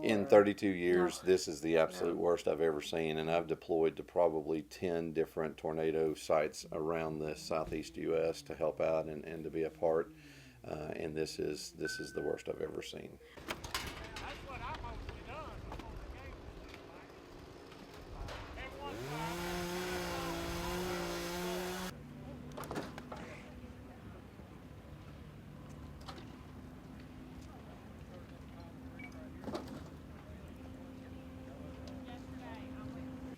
In 32 years, this is the absolute worst I've ever seen, and I've deployed to probably 10 different tornado sites around the southeast U.S. to help out and to be a part. And this is the worst I've ever seen.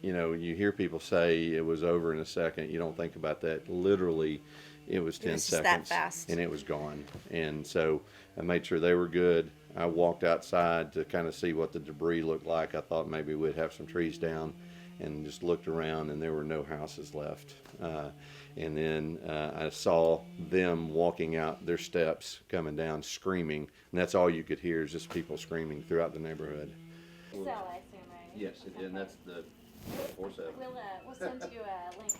You know, you hear people say it was over in a second. You don't think about that. Literally, it was 10 was just that seconds fast. and it was gone. And so I made sure they were good. I walked outside to kind of see what the debris looked like. I thought maybe we'd have some trees down, and just looked around and there were no houses left. And then I saw them walking out their steps, coming down, screaming. And that's all you could hear, is just people screaming throughout the neighborhood. Cell, I assume, right? Yes, and that's the 4-7. We'll send you a link to.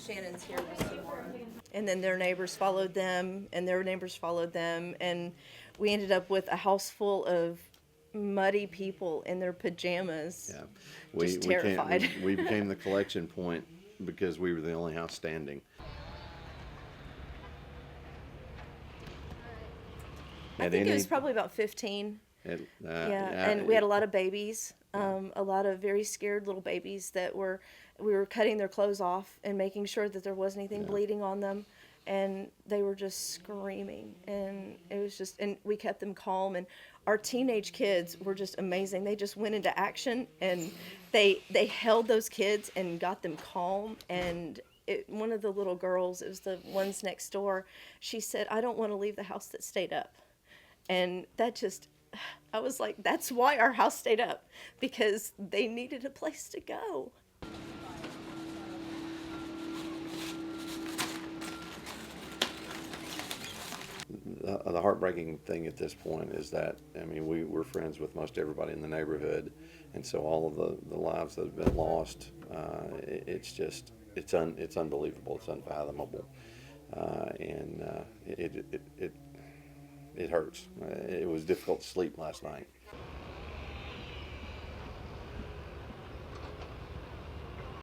Shannon's here with some more. And then their neighbors followed them, and their neighbors followed them, and we ended up with a house full of muddy people in their pajamas. Yeah, Just terrified. We became the collection point because we were the only house standing. I think it was probably about 15. Yeah, and we had a lot of babies, a lot of very scared little babies that we were cutting their clothes off and making sure that there wasn't anything bleeding on them, and they were just screaming, and it was just, and we kept them calm, and our teenage kids were just amazing. They just went into action, and they held those kids and got them calm, and one of the little girls, it was the ones next door, she said, "I don't want to leave the house that stayed up." And that just, I was like, that's why our house stayed up, because they needed a place to go. The heartbreaking thing at this point is that, I mean, we're friends with most everybody in the neighborhood, and so all of the lives that have been lost, it's just, it's unbelievable, it's unfathomable, and it hurts. It was difficult to sleep last night.